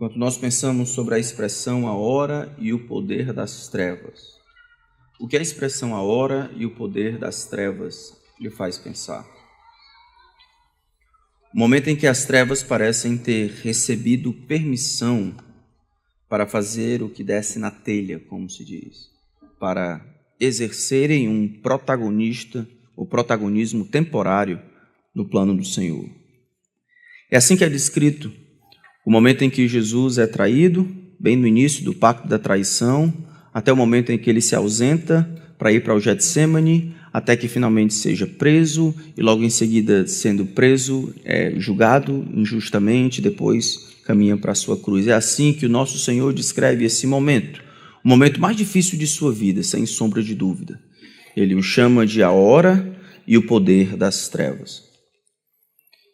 Enquanto nós pensamos sobre a expressão a hora e o poder das trevas, o que a expressão a hora e o poder das trevas lhe faz pensar? O momento em que as trevas parecem ter recebido permissão para fazer o que desce na telha, como se diz, para exercerem um protagonismo temporário no plano do Senhor. É assim que é descrito o momento em que Jesus é traído, bem no início do pacto da traição, até o momento em que ele se ausenta para ir para o Getsêmani, até que finalmente seja preso e logo em seguida, sendo preso, é julgado injustamente, depois caminha para a sua cruz. É assim que o nosso Senhor descreve esse momento, o momento mais difícil de sua vida, sem sombra de dúvida. Ele o chama de a hora e o poder das trevas.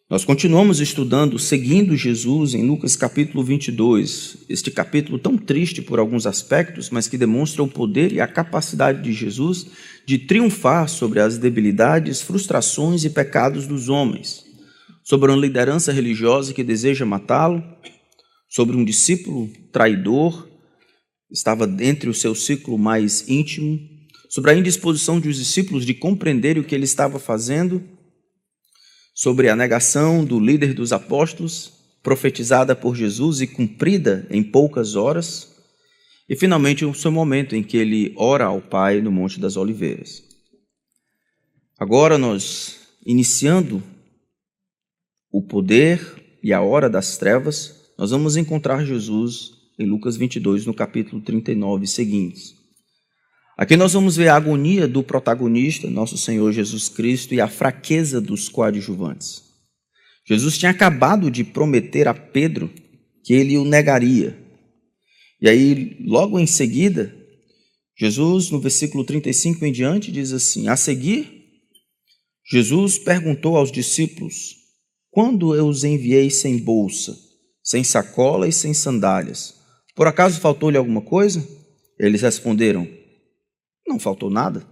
Nós continuamos estudando, seguindo Jesus em Lucas capítulo 22, este capítulo tão triste por alguns aspectos, mas que demonstra o poder e a capacidade de Jesus de triunfar sobre as debilidades, frustrações e pecados dos homens, sobre uma liderança religiosa que deseja matá-lo, sobre um discípulo traidor, estava entre o seu círculo mais íntimo, sobre a indisposição dos discípulos de compreenderem o que ele estava fazendo, sobre a negação do líder dos apóstolos, profetizada por Jesus e cumprida em poucas horas, e finalmente o seu momento em que ele ora ao Pai no Monte das Oliveiras. Agora nós, iniciando o poder e a hora das trevas, nós vamos encontrar Jesus em Lucas 22, no capítulo 39 seguintes. Aqui nós vamos ver a agonia do protagonista, nosso Senhor Jesus Cristo, e a fraqueza dos coadjuvantes. Jesus tinha acabado de prometer a Pedro que ele o negaria. E aí, logo em seguida, Jesus, no versículo 35 em diante, diz assim: a seguir, Jesus perguntou aos discípulos: quando eu os enviei sem bolsa, sem sacola e sem sandálias, por acaso faltou-lhe alguma coisa? Eles responderam: não faltou nada.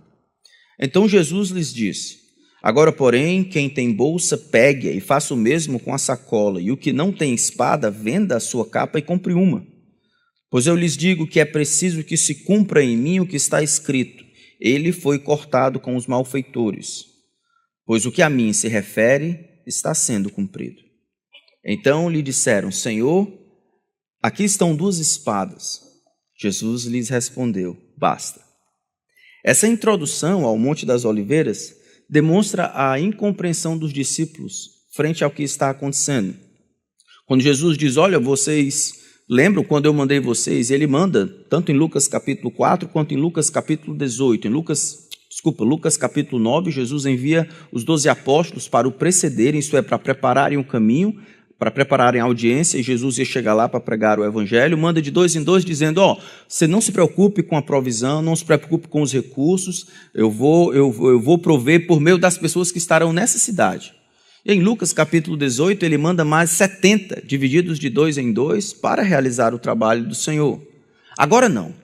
Então Jesus lhes disse: agora, porém, quem tem bolsa, pegue-a e faça o mesmo com a sacola, e o que não tem espada, venda a sua capa e compre uma. Pois eu lhes digo que é preciso que se cumpra em mim o que está escrito: ele foi cortado com os malfeitores. Pois o que a mim se refere está sendo cumprido. Então lhe disseram: Senhor, aqui estão 2 espadas. Jesus lhes respondeu: basta. Essa introdução ao Monte das Oliveiras demonstra a incompreensão dos discípulos frente ao que está acontecendo. Quando Jesus diz: olha, vocês lembram quando eu mandei vocês? Ele manda, tanto em Lucas capítulo 4, quanto em Lucas capítulo 18. Em Lucas capítulo 9, Jesus envia os 12 apóstolos para o precederem, isto é, para prepararem o caminho, para prepararem a audiência, e Jesus ia chegar lá para pregar o evangelho, manda de 2 em 2 dizendo: você não se preocupe com a provisão, não se preocupe com os recursos, eu vou prover por meio das pessoas que estarão nessa cidade. E em Lucas capítulo 18, ele manda mais 70, divididos de 2 em 2, para realizar o trabalho do Senhor. Agora não.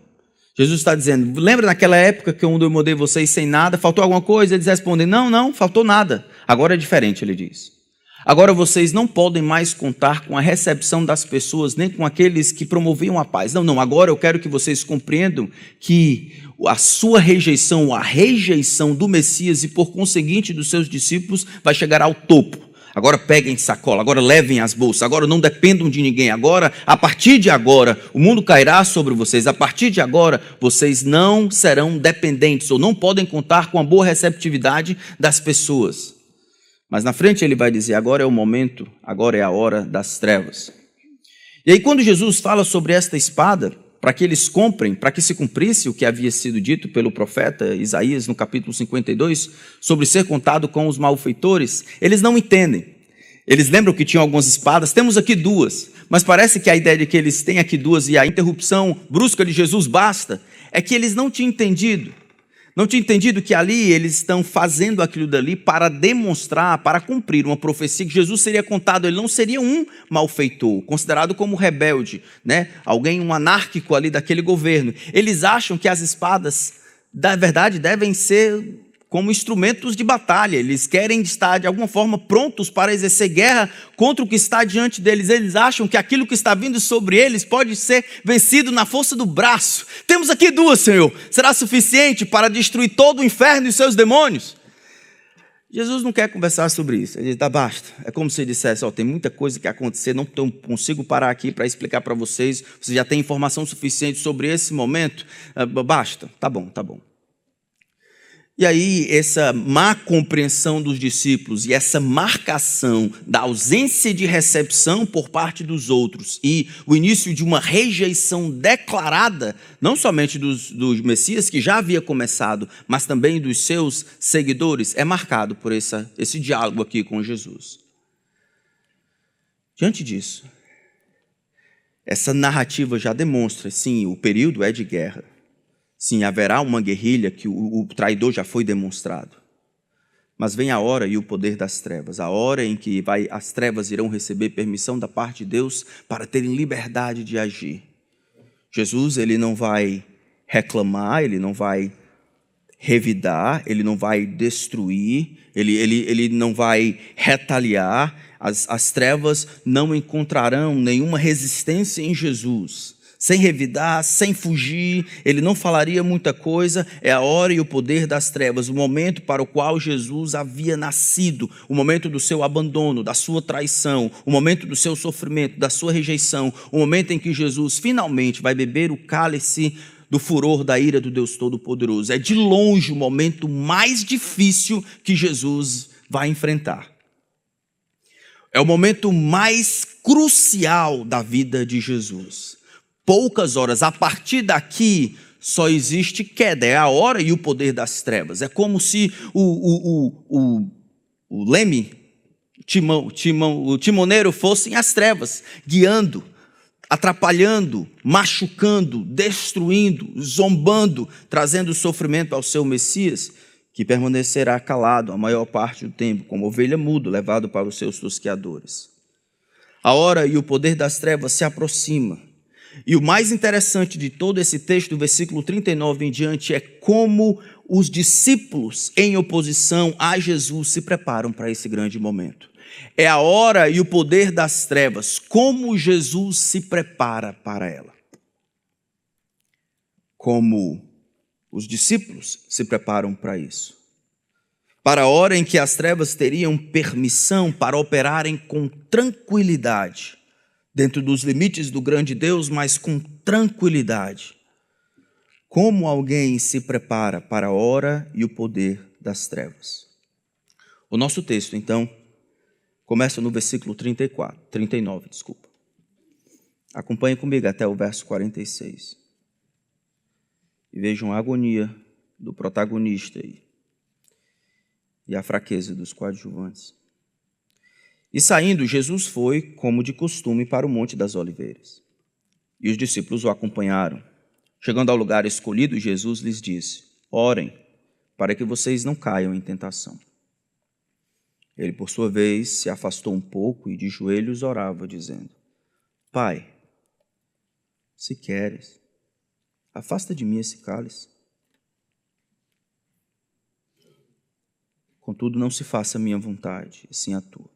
Jesus está dizendo: lembra naquela época que eu mandei vocês sem nada, faltou alguma coisa? Eles respondem: não, faltou nada. Agora é diferente, ele diz. Agora vocês não podem mais contar com a recepção das pessoas, nem com aqueles que promoviam a paz. Não, agora eu quero que vocês compreendam que a sua rejeição, a rejeição do Messias e por conseguinte dos seus discípulos vai chegar ao topo. Agora peguem sacola, agora levem as bolsas, agora não dependam de ninguém. Agora, a partir de agora, o mundo cairá sobre vocês. A partir de agora, vocês não serão dependentes ou não podem contar com a boa receptividade das pessoas. Mas na frente ele vai dizer: agora é o momento, agora é a hora das trevas. E aí quando Jesus fala sobre esta espada, para que eles comprem, para que se cumprisse o que havia sido dito pelo profeta Isaías no capítulo 52, sobre ser contado com os malfeitores, eles não entendem. Eles lembram que tinham algumas espadas, temos aqui 2, mas parece que a ideia de que eles têm aqui 2 e a interrupção brusca de Jesus basta, é que eles não tinham entendido. Não tinha entendido que ali eles estão fazendo aquilo dali para demonstrar, para cumprir uma profecia que Jesus seria contado, ele não seria um malfeitor, considerado como rebelde, né? Alguém, um anárquico ali daquele governo. Eles acham que as espadas, da verdade, devem ser como instrumentos de batalha. Eles querem estar, de alguma forma, prontos para exercer guerra contra o que está diante deles. Eles acham que aquilo que está vindo sobre eles pode ser vencido na força do braço. Temos aqui 2, Senhor. Será suficiente para destruir todo o inferno e seus demônios? Jesus não quer conversar sobre isso. Ele diz, tá, basta. É como se ele dissesse, tem muita coisa que acontecer, não consigo parar aqui para explicar para vocês. Você já tem informação suficiente sobre esse momento? Basta. Tá bom. E aí, essa má compreensão dos discípulos e essa marcação da ausência de recepção por parte dos outros e o início de uma rejeição declarada, não somente do Messias, que já havia começado, mas também dos seus seguidores, é marcado por esse diálogo aqui com Jesus. Diante disso, essa narrativa já demonstra, sim, o período é de guerra. Sim, haverá uma guerrilha que o traidor já foi demonstrado. Mas vem a hora e o poder das trevas, a hora em que as trevas irão receber permissão da parte de Deus para terem liberdade de agir. Jesus, ele não vai reclamar, ele não vai revidar, ele não vai destruir, ele não vai retaliar. As trevas não encontrarão nenhuma resistência em Jesus. Sem revidar, sem fugir, ele não falaria muita coisa. É a hora e o poder das trevas, o momento para o qual Jesus havia nascido, o momento do seu abandono, da sua traição, o momento do seu sofrimento, da sua rejeição, o momento em que Jesus finalmente vai beber o cálice do furor da ira do Deus Todo-Poderoso. É de longe o momento mais difícil que Jesus vai enfrentar. É o momento mais crucial da vida de Jesus. Poucas horas, a partir daqui só existe queda, é a hora e o poder das trevas. É como se o leme, o timoneiro fossem as trevas, guiando, atrapalhando, machucando, destruindo, zombando, trazendo sofrimento ao seu Messias, que permanecerá calado a maior parte do tempo, como ovelha muda, levado para os seus tosqueadores. A hora e o poder das trevas se aproxima. E o mais interessante de todo esse texto, do versículo 39 em diante, é como os discípulos, em oposição a Jesus, se preparam para esse grande momento. É a hora e o poder das trevas, como Jesus se prepara para ela. Como os discípulos se preparam para isso. Para a hora em que as trevas teriam permissão para operarem com tranquilidade, dentro dos limites do grande Deus, mas com tranquilidade. Como alguém se prepara para a hora e o poder das trevas? O nosso texto, então, começa no versículo 39. Acompanhe comigo até o verso 46. E vejam a agonia do protagonista e a fraqueza dos coadjuvantes. E saindo, Jesus foi, como de costume, para o Monte das Oliveiras. E os discípulos o acompanharam. Chegando ao lugar escolhido, Jesus lhes disse, orem, para que vocês não caiam em tentação. Ele, por sua vez, se afastou um pouco e de joelhos orava, dizendo, Pai, se queres, afasta de mim esse cálice. Contudo, não se faça a minha vontade, e sim a tua.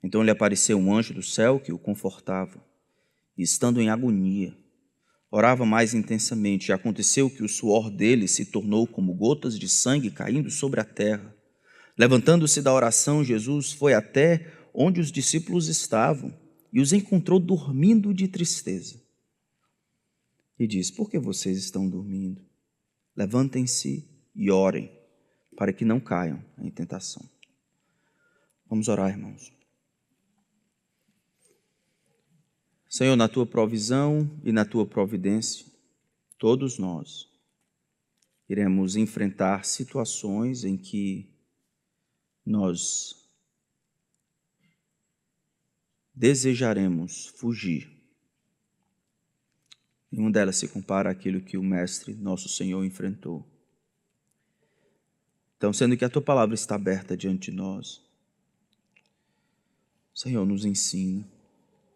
Então lhe apareceu um anjo do céu que o confortava, e estando em agonia, orava mais intensamente, e aconteceu que o suor dele se tornou como gotas de sangue caindo sobre a terra. Levantando-se da oração, Jesus foi até onde os discípulos estavam, e os encontrou dormindo de tristeza. E disse, por que vocês estão dormindo? Levantem-se e orem, para que não caiam em tentação. Vamos orar, irmãos. Senhor, na tua provisão e na tua providência, todos nós iremos enfrentar situações em que nós desejaremos fugir. Nenhuma delas se compara àquilo que o Mestre, nosso Senhor, enfrentou. Então, sendo que a tua palavra está aberta diante de nós, Senhor, nos ensina.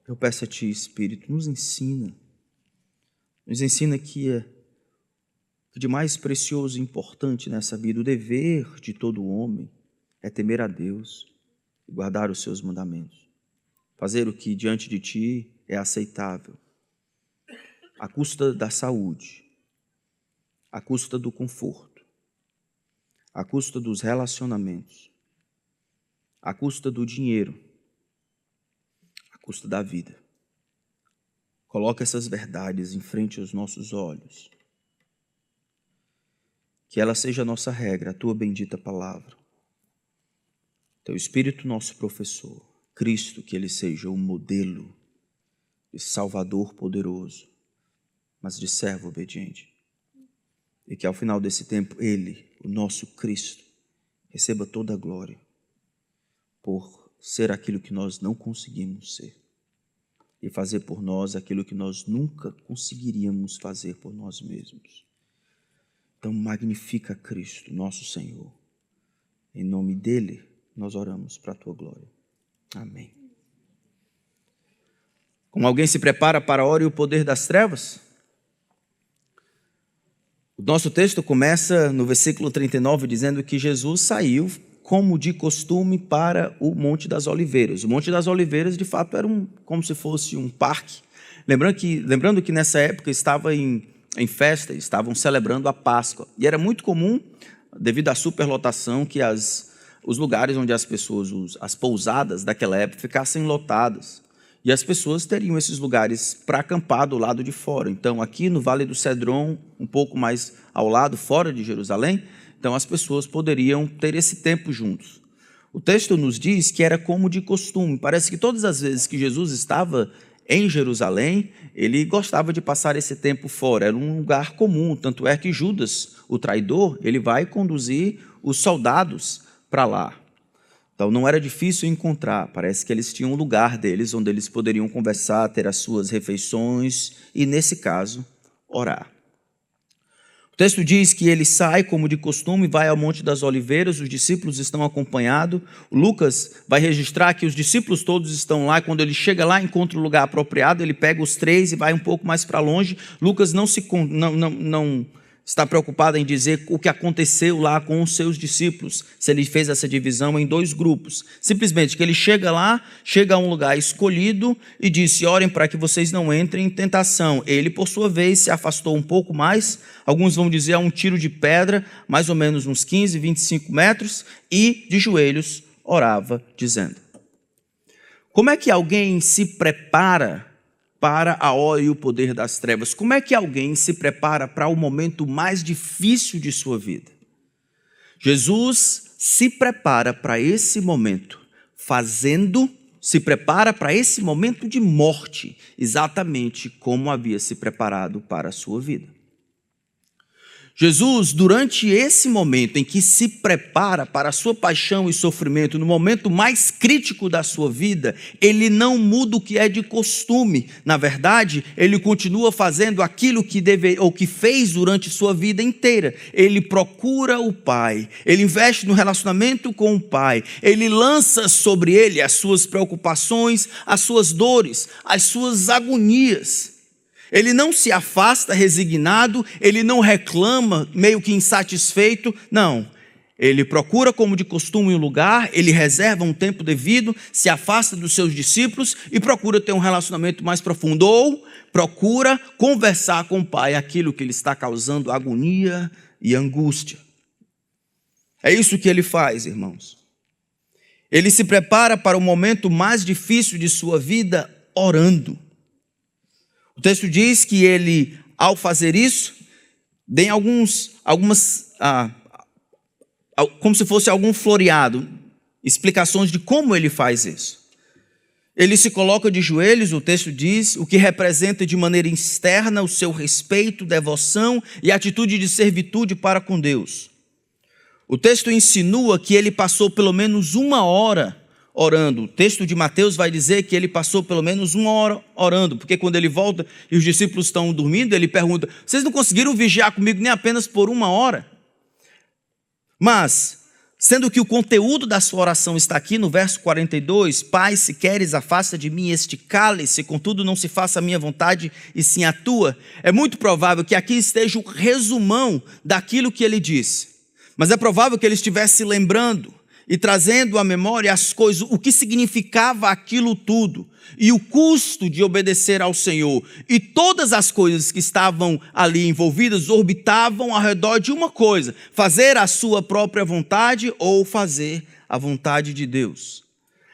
Eu peço a Ti, Espírito, nos ensina. Nos ensina que que de mais precioso e importante nessa vida, o dever de todo homem é temer a Deus e guardar os seus mandamentos. Fazer o que diante de ti é aceitável, à custa da saúde, à custa do conforto, à custa dos relacionamentos, à custa do dinheiro, à custa da vida. Coloca essas verdades em frente aos nossos olhos. Que ela seja a nossa regra, a tua bendita palavra. Teu Espírito, nosso professor. Cristo, que ele seja o modelo de Salvador poderoso, mas de servo obediente. E que ao final desse tempo, ele, o nosso Cristo, receba toda a glória por ser aquilo que nós não conseguimos ser e fazer por nós aquilo que nós nunca conseguiríamos fazer por nós mesmos. Então, magnifica Cristo, nosso Senhor. Em nome dele, nós oramos para a tua glória. Amém. Como alguém se prepara para a hora e o poder das trevas? O nosso texto começa no versículo 39, dizendo que Jesus saiu, como de costume, para o Monte das Oliveiras. O Monte das Oliveiras, de fato, era como se fosse um parque. Lembrando que nessa época estava em festa, estavam celebrando a Páscoa. E era muito comum, devido à superlotação, que os lugares onde as pessoas, as pousadas daquela época, ficassem lotadas. E as pessoas teriam esses lugares para acampar do lado de fora. Então, aqui no Vale do Cedron, um pouco mais ao lado, fora de Jerusalém, então as pessoas poderiam ter esse tempo juntos. O texto nos diz que era como de costume. Parece que todas as vezes que Jesus estava em Jerusalém, ele gostava de passar esse tempo fora. Era um lugar comum, tanto é que Judas, o traidor, ele vai conduzir os soldados para lá. Então não era difícil encontrar, parece que eles tinham um lugar deles onde eles poderiam conversar, ter as suas refeições e, nesse caso, orar. O texto diz que ele sai, como de costume, vai ao Monte das Oliveiras, os discípulos estão acompanhados. Lucas vai registrar que os discípulos todos estão lá, e quando ele chega lá, encontra o lugar apropriado, ele pega os três e vai um pouco mais para longe. Lucas não está preocupado em dizer o que aconteceu lá com os seus discípulos, se ele fez essa divisão em dois grupos. Simplesmente que ele chega lá, chega a um lugar escolhido e disse: orem para que vocês não entrem em tentação. Ele, por sua vez, se afastou um pouco mais, alguns vão dizer a um tiro de pedra, mais ou menos uns 15, 25 metros, e de joelhos orava, dizendo. Como é que alguém se prepara para a hora e o poder das trevas? Como é que alguém se prepara para o momento mais difícil de sua vida? Jesus se prepara para esse momento, se prepara para esse momento de morte, exatamente como havia se preparado para a sua vida. Jesus, durante esse momento em que se prepara para a sua paixão e sofrimento, no momento mais crítico da sua vida, ele não muda o que é de costume. Na verdade, ele continua fazendo aquilo que fez durante sua vida inteira. Ele procura o Pai, ele investe no relacionamento com o Pai, ele lança sobre ele as suas preocupações, as suas dores, as suas agonias. Ele não se afasta resignado, ele não reclama meio que insatisfeito, não. Ele procura como de costume um lugar, ele reserva um tempo devido, se afasta dos seus discípulos e procura ter um relacionamento mais profundo, ou procura conversar com o Pai aquilo que lhe está causando agonia e angústia. É isso que ele faz, irmãos. Ele se prepara para o momento mais difícil de sua vida orando. O texto diz que ele, ao fazer isso, tem como se fosse algum floreado, explicações de como ele faz isso. Ele se coloca de joelhos, o texto diz, o que representa de maneira externa o seu respeito, devoção e atitude de servitude para com Deus. O texto insinua que ele passou pelo menos 1 hora orando. O texto de Mateus vai dizer que ele passou pelo menos 1 hora orando, porque quando ele volta e os discípulos estão dormindo, ele pergunta: vocês não conseguiram vigiar comigo nem apenas por 1 hora? Mas, Sendo que o conteúdo da sua oração está aqui no verso 42, Pai, se queres, afasta de mim este cálice, contudo não se faça a minha vontade e sim a tua. É muito provável que aqui esteja o resumão daquilo que ele disse. Mas é provável que ele estivesse lembrando e trazendo à memória as coisas, o que significava aquilo tudo, e o custo de obedecer ao Senhor. E todas as coisas que estavam ali envolvidas orbitavam ao redor de uma coisa: fazer a sua própria vontade ou fazer a vontade de Deus.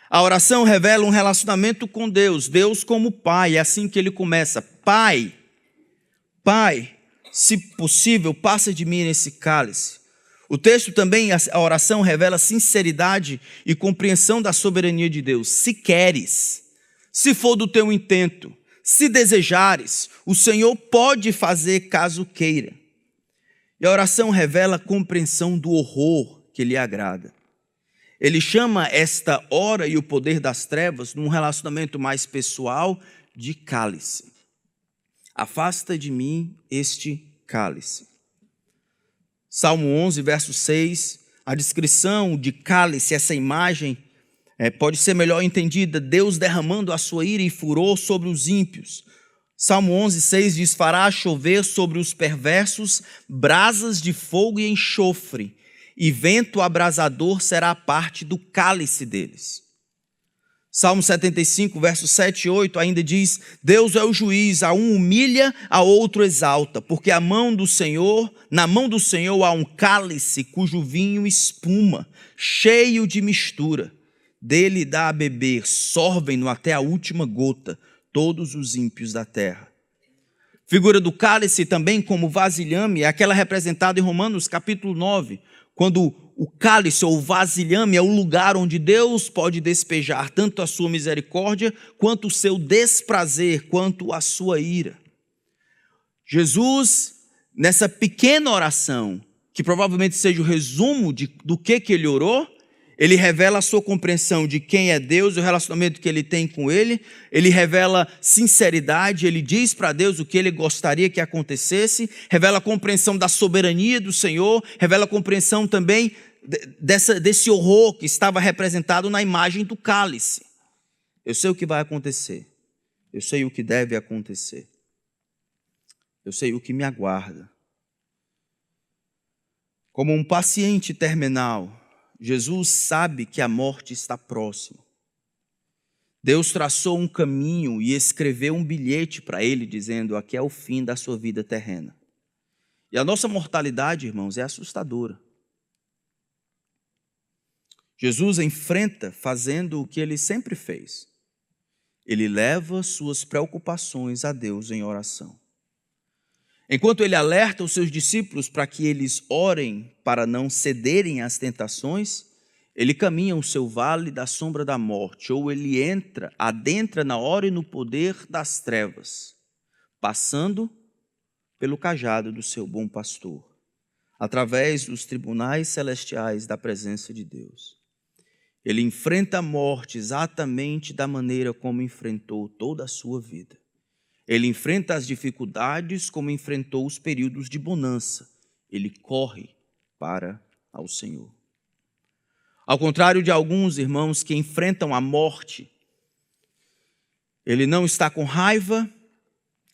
A oração revela um relacionamento com Deus, Deus como Pai. É assim que ele começa: Pai, se possível, passa de mim esse cálice. O texto também, a oração revela sinceridade e compreensão da soberania de Deus. Se queres, se for do teu intento, se desejares, o Senhor pode fazer caso queira. E a oração revela a compreensão do horror que lhe agrada. Ele chama esta hora e o poder das trevas, num relacionamento mais pessoal, de cálice. Afasta de mim este cálice. Salmo 11, verso 6, a descrição de cálice, essa imagem, pode ser melhor entendida: Deus derramando a sua ira e furor sobre os ímpios. Salmo 11, 6 diz: fará chover sobre os perversos brasas de fogo e enxofre, e vento abrasador será parte do cálice deles. Salmo 75, versos 7 e 8 ainda diz: Deus é o juiz, a um humilha, a outro exalta, porque na mão do Senhor há um cálice cujo vinho espuma, cheio de mistura. Dele dá a beber, sorvem-no até a última gota, todos os ímpios da terra. Figura do cálice também como vasilhame é aquela representada em Romanos capítulo 9, quando o cálice ou vasilhame é o lugar onde Deus pode despejar tanto a sua misericórdia, quanto o seu desprazer, quanto a sua ira. Jesus, nessa pequena oração, que provavelmente seja o resumo do que ele orou, ele revela a sua compreensão de quem é Deus, o relacionamento que ele tem com ele, ele revela sinceridade, ele diz para Deus o que ele gostaria que acontecesse, revela a compreensão da soberania do Senhor, revela a compreensão também desse horror que estava representado na imagem do cálice. Eu sei o que vai acontecer, eu sei o que deve acontecer, eu sei o que me aguarda. Como um paciente terminal, Jesus sabe que a morte está próxima. Deus traçou um caminho e escreveu um bilhete para ele, dizendo: aqui é o fim da sua vida terrena. E a nossa mortalidade, irmãos, é assustadora. Jesus enfrenta fazendo o que ele sempre fez. Ele leva suas preocupações a Deus em oração. Enquanto ele alerta os seus discípulos para que eles orem para não cederem às tentações, ele caminha o seu vale da sombra da morte, ou ele adentra na hora e no poder das trevas, passando pelo cajado do seu bom pastor, através dos tribunais celestiais da presença de Deus. Ele enfrenta a morte exatamente da maneira como enfrentou toda a sua vida. Ele enfrenta as dificuldades como enfrentou os períodos de bonança. Ele corre para ao Senhor. Ao contrário de alguns irmãos que enfrentam a morte, ele não está com raiva,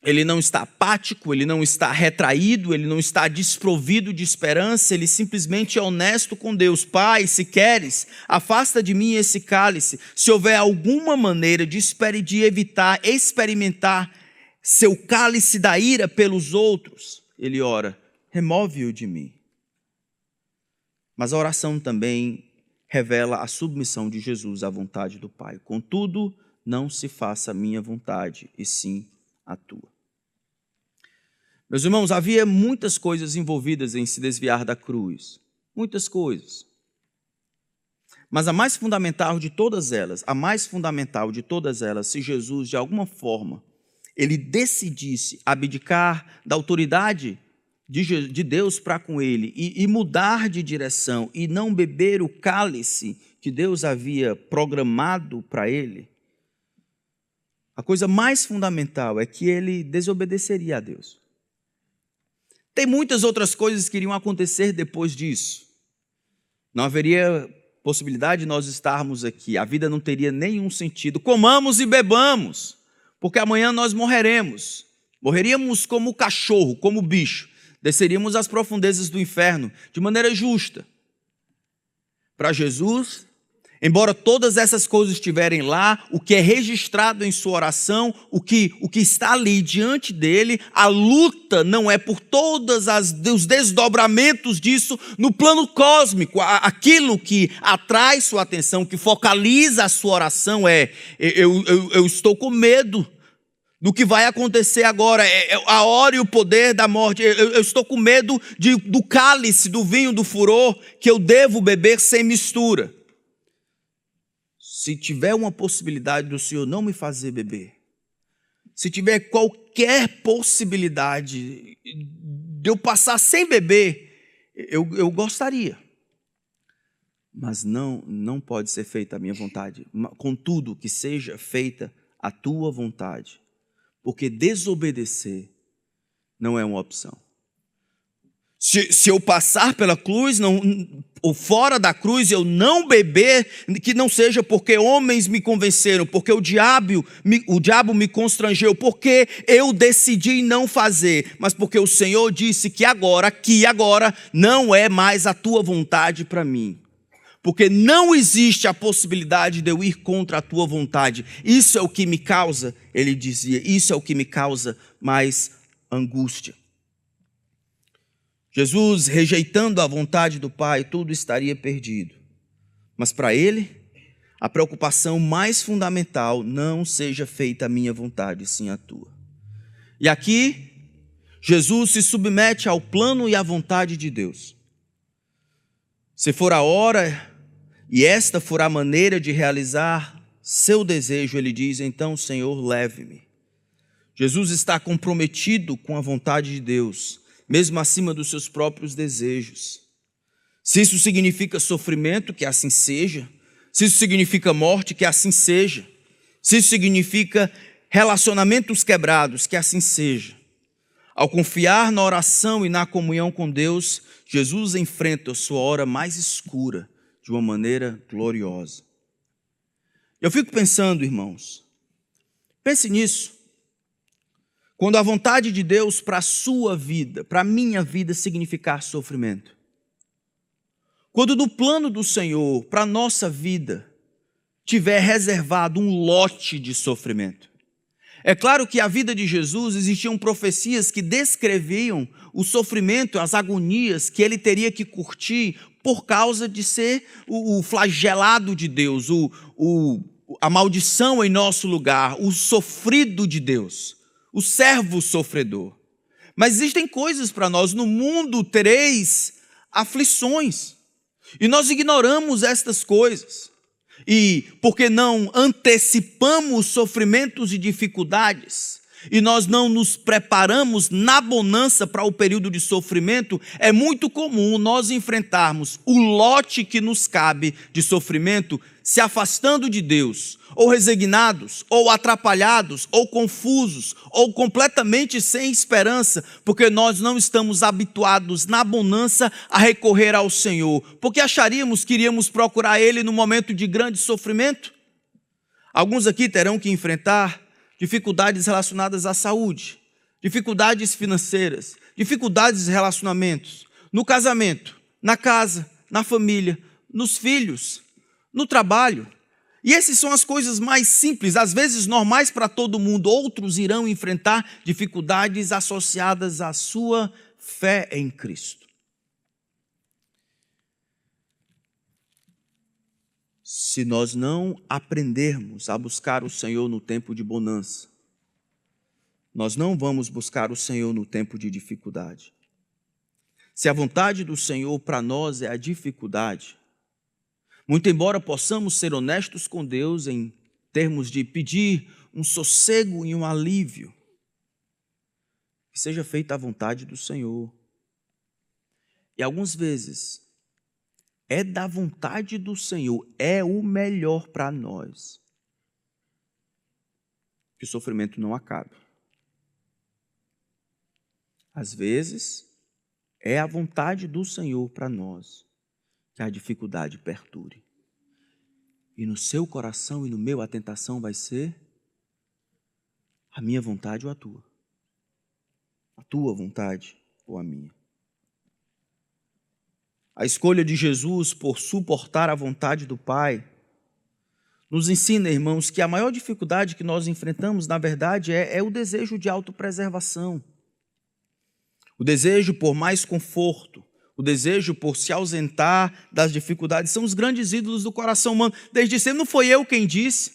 ele não está apático, ele não está retraído, ele não está desprovido de esperança, ele simplesmente é honesto com Deus. Pai, se queres, afasta de mim esse cálice. Se houver alguma maneira de evitar, experimentar seu cálice da ira pelos outros, ele ora: remove-o de mim. Mas a oração também revela a submissão de Jesus à vontade do Pai. Contudo, não se faça a minha vontade, e sim a tua. Meus irmãos, havia muitas coisas envolvidas em se desviar da cruz. Muitas coisas. Mas a mais fundamental de todas elas, se Jesus, de alguma forma, ele decidisse abdicar da autoridade de Deus para com ele e mudar de direção e não beber o cálice que Deus havia programado para ele, a coisa mais fundamental é que ele desobedeceria a Deus. Tem muitas outras coisas que iriam acontecer depois disso. Não haveria possibilidade de nós estarmos aqui. A vida não teria nenhum sentido. Comamos e bebamos, porque amanhã nós morreremos. Morreríamos como cachorro, como bicho. Desceríamos às profundezas do inferno de maneira justa. Para Jesus, embora todas essas coisas estiverem lá, o que é registrado em sua oração, o que está ali diante dele, a luta não é por todos os desdobramentos disso no plano cósmico. Aquilo que atrai sua atenção, que focaliza a sua oração eu estou com medo do que vai acontecer agora, a hora e o poder da morte. Eu estou com medo do cálice, do vinho, do furor, que eu devo beber sem mistura. Se tiver uma possibilidade do Senhor não me fazer beber, se tiver qualquer possibilidade de eu passar sem beber, eu gostaria. Mas não pode ser feita a minha vontade. Contudo, que seja feita a tua vontade. Porque desobedecer não é uma opção. Se eu passar pela cruz, ou fora da cruz, eu não beber, que não seja porque homens me convenceram, porque o diabo me constrangeu, porque eu decidi não fazer, mas porque o Senhor disse que agora não é mais a tua vontade para mim. Porque não existe a possibilidade de eu ir contra a tua vontade. Isso é o que me causa, ele dizia, isso é o que me causa mais angústia. Jesus, rejeitando a vontade do Pai, tudo estaria perdido. Mas para ele, a preocupação mais fundamental, não seja feita a minha vontade, sim a tua. E aqui, Jesus se submete ao plano e à vontade de Deus. Se for a hora, e esta for a maneira de realizar seu desejo, ele diz, então, Senhor, leve-me. Jesus está comprometido com a vontade de Deus, mesmo acima dos seus próprios desejos. Se isso significa sofrimento, que assim seja. Se isso significa morte, que assim seja. Se isso significa relacionamentos quebrados, que assim seja. Ao confiar na oração e na comunhão com Deus, Jesus enfrenta a sua hora mais escura de uma maneira gloriosa. Eu fico pensando, irmãos, pense nisso. Quando a vontade de Deus para a sua vida, para a minha vida, significar sofrimento. Quando no plano do Senhor, para a nossa vida, tiver reservado um lote de sofrimento. É claro que a vida de Jesus existiam profecias que descreviam o sofrimento, as agonias que ele teria que curtir por causa de ser o flagelado de Deus, a maldição em nosso lugar, o sofrido de Deus, o servo sofredor. Mas existem coisas para nós. No mundo tereis aflições. E nós ignoramos estas coisas. E porque não antecipamos sofrimentos e dificuldades, e nós não nos preparamos na bonança para o período de sofrimento, é muito comum nós enfrentarmos o lote que nos cabe de sofrimento se afastando de Deus, ou resignados, ou atrapalhados, ou confusos, ou completamente sem esperança, porque nós não estamos habituados na bonança a recorrer ao Senhor, porque acharíamos que iríamos procurar Ele no momento de grande sofrimento. Alguns aqui terão que enfrentar dificuldades relacionadas à saúde, dificuldades financeiras, dificuldades de relacionamentos, no casamento, na casa, na família, nos filhos, no trabalho. E essas são as coisas mais simples, às vezes normais para todo mundo. Outros irão enfrentar dificuldades associadas à sua fé em Cristo. Se nós não aprendermos a buscar o Senhor no tempo de bonança, nós não vamos buscar o Senhor no tempo de dificuldade. Se a vontade do Senhor para nós é a dificuldade, muito embora possamos ser honestos com Deus em termos de pedir um sossego e um alívio, que seja feita a vontade do Senhor. E algumas vezes, é da vontade do Senhor, é o melhor para nós, que o sofrimento não acabe. Às vezes, é a vontade do Senhor para nós, que a dificuldade perture. E no seu coração e no meu a tentação vai ser a minha vontade ou a tua? A tua vontade ou a minha? A escolha de Jesus por suportar a vontade do Pai nos ensina, irmãos, que a maior dificuldade que nós enfrentamos, na verdade, é o desejo de autopreservação. O desejo por mais conforto, o desejo por se ausentar das dificuldades, são os grandes ídolos do coração humano. Desde sempre não foi eu quem disse,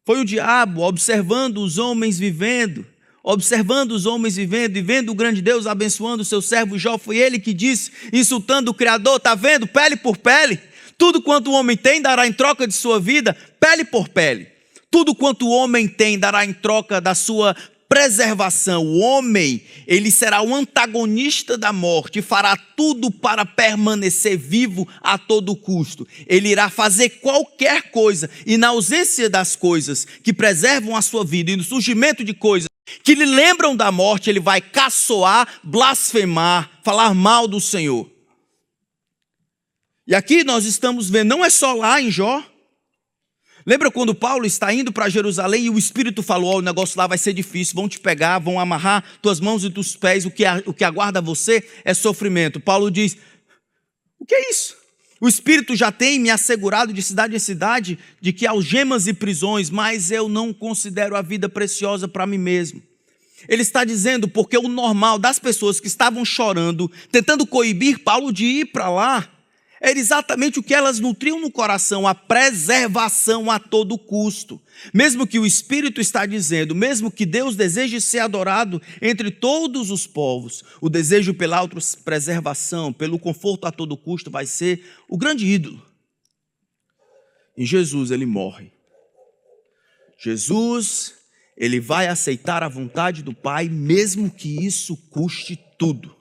foi o diabo observando os homens vivendo, e vendo o grande Deus abençoando o seu servo Jó. Foi ele que disse, insultando o Criador: está vendo, pele por pele, tudo quanto o homem tem dará em troca de sua vida, pele por pele. Tudo quanto o homem tem dará em troca da sua preservação. O homem, ele será o antagonista da morte, fará tudo para permanecer vivo a todo custo. Ele irá fazer qualquer coisa, e na ausência das coisas que preservam a sua vida e no surgimento de coisas que lhe lembram da morte, ele vai caçoar, blasfemar, falar mal do Senhor. E aqui nós estamos vendo, não é só lá em Jó. Lembra quando Paulo está indo para Jerusalém e o Espírito falou: o negócio lá vai ser difícil, vão te pegar, vão amarrar tuas mãos e teus pés, o que aguarda você é sofrimento. Paulo diz: o que é isso? O Espírito já tem me assegurado de cidade em cidade de que algemas e prisões, mas eu não considero a vida preciosa para mim mesmo. Ele está dizendo porque o normal das pessoas que estavam chorando, tentando coibir Paulo de ir para lá, era exatamente o que elas nutriam no coração: a preservação a todo custo. Mesmo que o Espírito está dizendo, mesmo que Deus deseje ser adorado entre todos os povos, o desejo pela autopreservação, pelo conforto a todo custo vai ser o grande ídolo. Em Jesus ele morre. Jesus, ele vai aceitar a vontade do Pai, mesmo que isso custe tudo.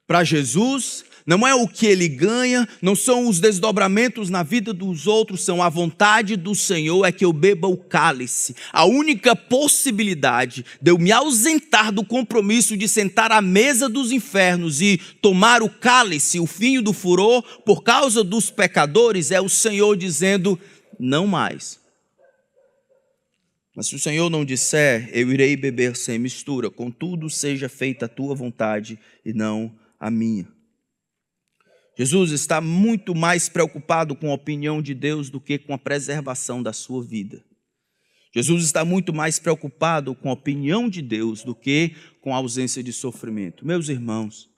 Para Jesus, não é o que ele ganha, não são os desdobramentos na vida dos outros, são a vontade do Senhor é que eu beba o cálice. A única possibilidade de eu me ausentar do compromisso de sentar à mesa dos infernos e tomar o cálice, o vinho do furor, por causa dos pecadores, é o Senhor dizendo: não mais. Mas se o Senhor não disser, eu irei beber sem mistura, contudo seja feita a tua vontade e não a minha. Jesus está muito mais preocupado com a opinião de Deus do que com a preservação da sua vida. Jesus está muito mais preocupado com a opinião de Deus do que com a ausência de sofrimento. Meus irmãos,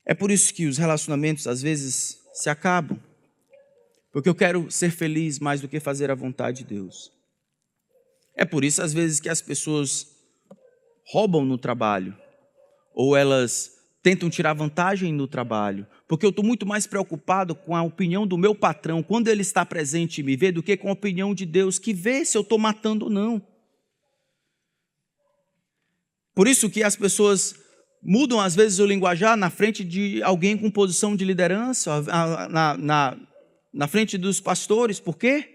é por isso que os relacionamentos às vezes se acabam. Porque eu quero ser feliz mais do que fazer a vontade de Deus. É por isso às vezes que as pessoas roubam no trabalho, ou elas tentam tirar vantagem no trabalho, porque eu estou muito mais preocupado com a opinião do meu patrão, quando ele está presente e me vê, do que com a opinião de Deus, que vê se eu estou matando ou não. Por isso que as pessoas mudam às vezes o linguajar na frente de alguém com posição de liderança, na frente dos pastores. Por quê?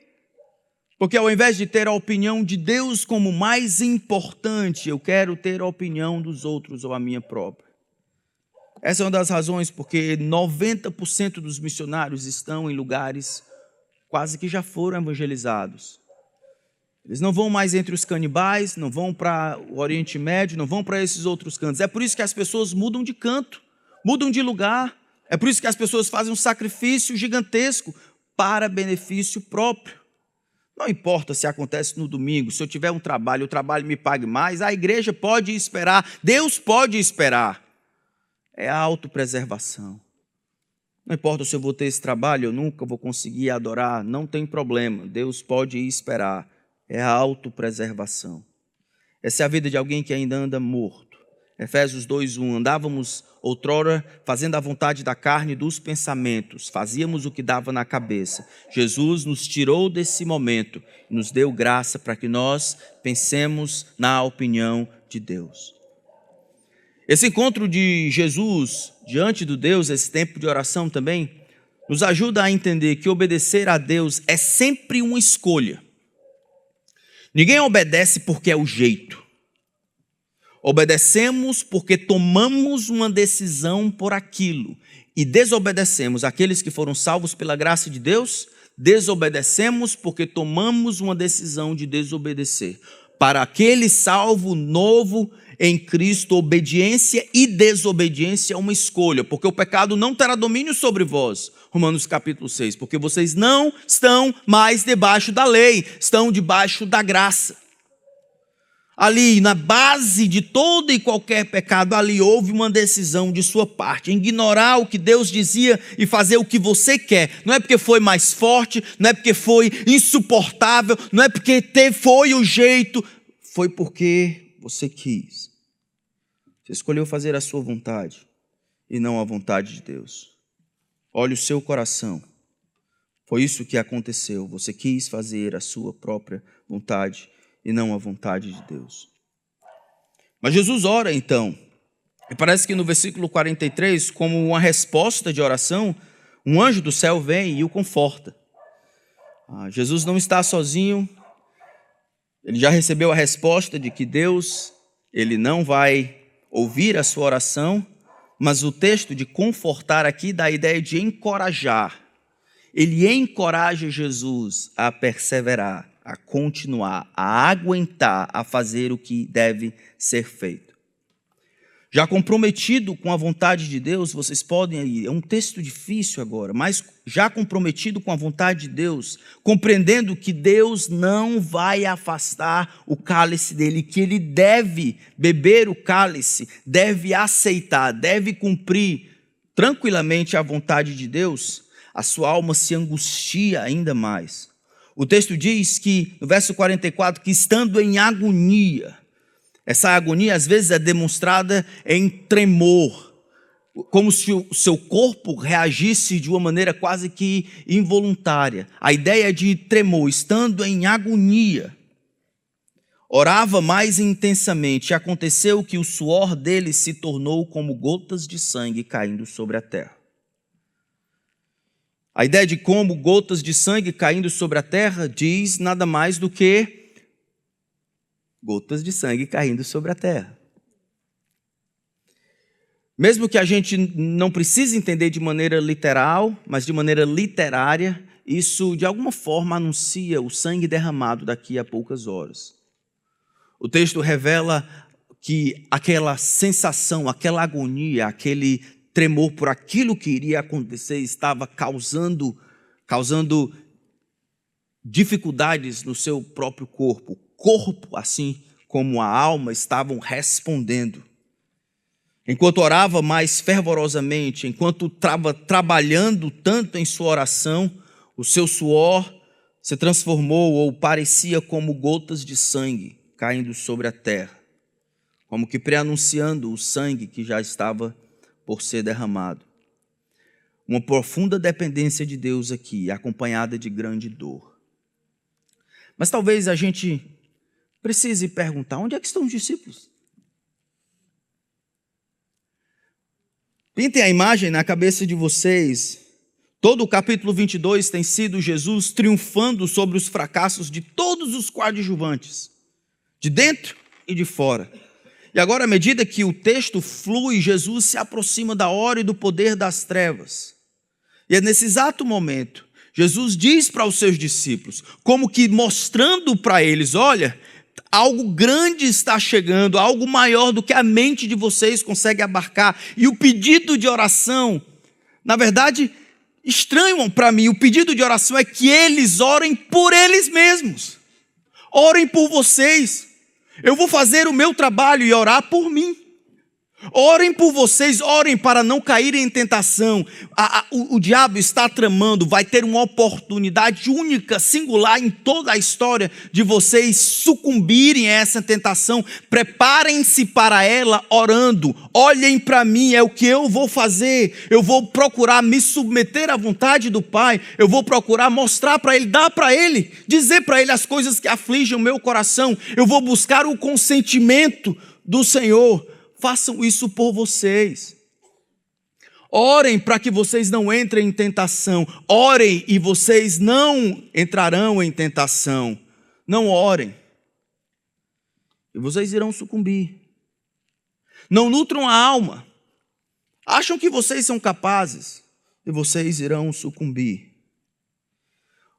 Porque ao invés de ter a opinião de Deus como mais importante, eu quero ter a opinião dos outros ou a minha própria. Essa é uma das razões porque 90% dos missionários estão em lugares quase que já foram evangelizados. Eles não vão mais entre os canibais, não vão para o Oriente Médio, não vão para esses outros cantos. É por isso que as pessoas mudam de canto, mudam de lugar. É por isso que as pessoas fazem um sacrifício gigantesco para benefício próprio. Não importa se acontece no domingo, se eu tiver um trabalho, o trabalho me pague mais, a igreja pode esperar, Deus pode esperar. É a autopreservação. Não importa se eu vou ter esse trabalho, eu nunca vou conseguir adorar, não tem problema, Deus pode esperar. É a autopreservação. Essa é a vida de alguém que ainda anda morto. Efésios 2:1, andávamos outrora fazendo a vontade da carne e dos pensamentos, fazíamos o que dava na cabeça. Jesus nos tirou desse momento e nos deu graça para que nós pensemos na opinião de Deus. Esse encontro de Jesus diante do Deus, esse tempo de oração também, nos ajuda a entender que obedecer a Deus é sempre uma escolha. Ninguém obedece porque é o jeito. Obedecemos porque tomamos uma decisão por aquilo. e desobedecemos, aqueles que foram salvos pela graça de Deus, desobedecemos porque tomamos uma decisão de desobedecer. Para aquele salvo novo em Cristo, obediência e desobediência é uma escolha, porque o pecado não terá domínio sobre vós. Romanos capítulo 6, porque vocês não estão mais debaixo da lei, estão debaixo da graça. Ali, na base de todo e qualquer pecado, ali houve uma decisão de sua parte, em ignorar o que Deus dizia e fazer o que você quer. Não é porque foi mais forte, não é porque foi insuportável, não é porque foi o jeito, foi porque você quis. Você escolheu fazer a sua vontade e não a vontade de Deus. Olhe o seu coração. Foi isso que aconteceu. Você quis fazer a sua própria vontade e não a vontade de Deus. Mas Jesus ora então, e parece que no versículo 43, como uma resposta de oração, um anjo do céu vem e o conforta. Jesus não está sozinho, ele já recebeu a resposta de que Deus, ele não vai ouvir a sua oração, mas o texto de confortar aqui dá a ideia de encorajar. Ele encoraja Jesus a perseverar, a continuar, a aguentar, a fazer o que deve ser feito. Já comprometido com a vontade de Deus, vocês podem aí, é um texto difícil agora, mas já comprometido com a vontade de Deus, compreendendo que Deus não vai afastar o cálice dele, que ele deve beber o cálice, deve aceitar, deve cumprir tranquilamente a vontade de Deus, a sua alma se angustia ainda mais. O texto diz que, no verso 44, que estando em agonia, essa agonia às vezes é demonstrada em tremor, como se o seu corpo reagisse de uma maneira quase que involuntária. A ideia de tremor, estando em agonia, orava mais intensamente, e aconteceu que o suor dele se tornou como gotas de sangue caindo sobre a terra. A ideia de como gotas de sangue caindo sobre a terra diz nada mais do que gotas de sangue caindo sobre a terra. Mesmo que a gente não precise entender de maneira literal, mas de maneira literária, isso de alguma forma anuncia o sangue derramado daqui a poucas horas. O texto revela que aquela sensação, aquela agonia, aquele tremor por aquilo que iria acontecer estava causando dificuldades no seu próprio corpo. O corpo, assim como a alma, estavam respondendo. Enquanto orava mais fervorosamente, enquanto estava trabalhando tanto em sua oração, o seu suor se transformou ou parecia como gotas de sangue caindo sobre a terra, como que preanunciando o sangue que já estava por ser derramado. Uma profunda dependência de Deus aqui, acompanhada de grande dor. Mas talvez a gente precise perguntar, onde é que estão os discípulos? Pintem a imagem na cabeça de vocês. Todo o capítulo 22 tem sido Jesus triunfando sobre os fracassos de todos os coadjuvantes, de dentro e de fora. E agora, à medida que o texto flui, Jesus se aproxima da hora e do poder das trevas. E é nesse exato momento, Jesus diz para os seus discípulos, como que mostrando para eles, olha, algo grande está chegando, algo maior do que a mente de vocês consegue abarcar. E o pedido de oração, na verdade, estranho para mim, o pedido de oração é que eles orem por eles mesmos. Orem por vocês. Eu vou fazer o meu trabalho e orar por mim. Orem por vocês, orem para não caírem em tentação. O diabo está tramando, vai ter uma oportunidade única, singular em toda a história de vocês sucumbirem a essa tentação. Preparem-se para ela orando. Olhem para mim, é o que eu vou fazer. Eu vou procurar me submeter à vontade do Pai. Eu vou procurar mostrar para Ele, dar para Ele, dizer para Ele as coisas que afligem o meu coração. Eu vou buscar o consentimento do Senhor. Façam isso por vocês. Orem para que vocês não entrem em tentação. Orem e vocês não entrarão em tentação. Não orem e vocês irão sucumbir. Não nutram a alma. Acham que vocês são capazes e vocês irão sucumbir.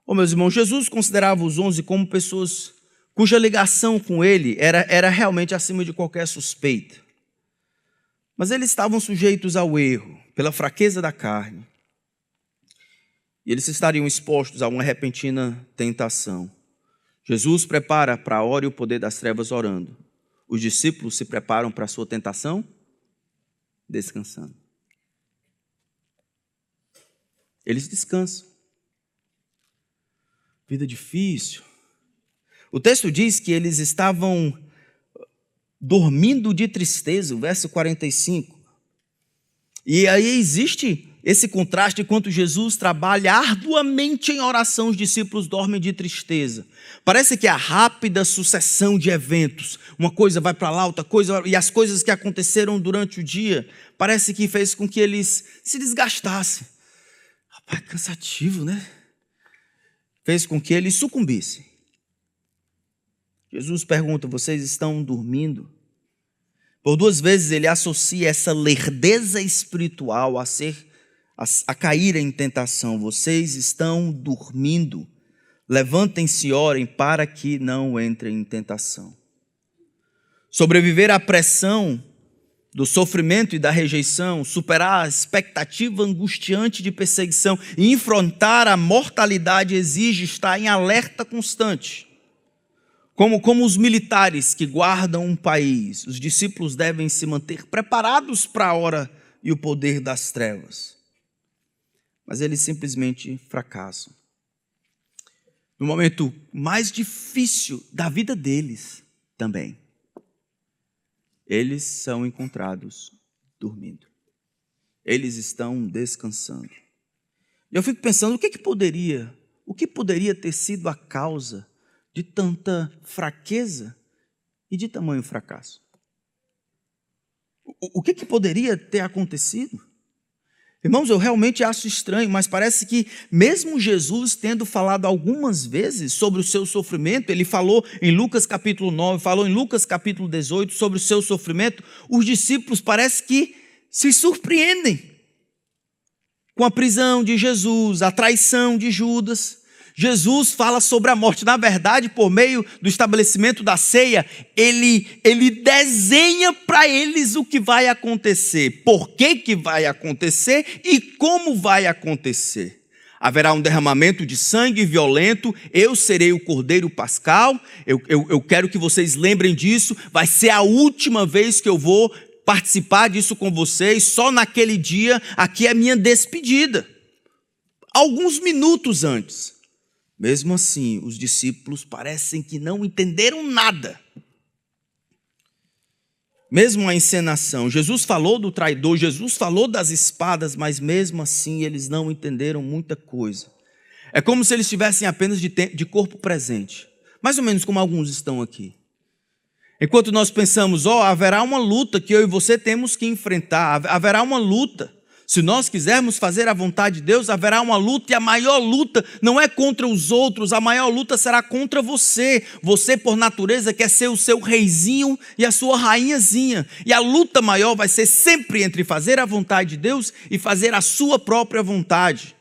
Meus irmãos, Jesus considerava os 11 como pessoas cuja ligação com ele era realmente acima de qualquer suspeita. Mas eles estavam sujeitos ao erro, pela fraqueza da carne. E eles estariam expostos a uma repentina tentação. Jesus prepara para a hora e o poder das trevas orando. Os discípulos se preparam para a sua tentação descansando. Eles descansam. Vida difícil. O texto diz que eles estavam dormindo de tristeza, o verso 45. E aí existe esse contraste: enquanto Jesus trabalha arduamente em oração, os discípulos dormem de tristeza. Parece que a rápida sucessão de eventos, uma coisa vai para lá, outra coisa, e as coisas que aconteceram durante o dia, parece que fez com que eles se desgastassem. Rapaz, cansativo, né? Fez com que eles sucumbissem. Jesus pergunta: vocês estão dormindo? Por 2 vezes ele associa essa lerdeza espiritual a cair em tentação. Vocês estão dormindo. Levantem-se e orem para que não entrem em tentação. Sobreviver à pressão do sofrimento e da rejeição, superar a expectativa angustiante de perseguição e enfrentar a mortalidade exige estar em alerta constante. Como os militares que guardam um país, os discípulos devem se manter preparados para a hora e o poder das trevas. Mas eles simplesmente fracassam. No momento mais difícil da vida deles também, eles são encontrados dormindo. Eles estão descansando. E eu fico pensando, o que poderia ter sido a causa de tanta fraqueza e de tamanho fracasso? O que poderia ter acontecido? Irmãos, eu realmente acho estranho, mas parece que mesmo Jesus tendo falado algumas vezes sobre o seu sofrimento, ele falou em Lucas capítulo 9, falou em Lucas capítulo 18 sobre o seu sofrimento, os discípulos parece que se surpreendem com a prisão de Jesus, a traição de Judas. Jesus fala sobre a morte. Na verdade, por meio do estabelecimento da ceia, ele desenha para eles o que vai acontecer, por que vai acontecer e como vai acontecer. Haverá um derramamento de sangue violento, eu serei o Cordeiro Pascal, eu quero que vocês lembrem disso, vai ser a última vez que eu vou participar disso com vocês, só naquele dia, aqui é a minha despedida. Alguns minutos antes. Mesmo assim, os discípulos parecem que não entenderam nada. Mesmo a encenação, Jesus falou do traidor, Jesus falou das espadas, mas mesmo assim eles não entenderam muita coisa. É como se eles estivessem apenas de corpo presente, mais ou menos como alguns estão aqui. Enquanto nós pensamos, haverá uma luta que eu e você temos que enfrentar, haverá uma luta. Se nós quisermos fazer a vontade de Deus, haverá uma luta, e a maior luta não é contra os outros, a maior luta será contra você. Você, por natureza, quer ser o seu reizinho e a sua rainhazinha. E a luta maior vai ser sempre entre fazer a vontade de Deus e fazer a sua própria vontade.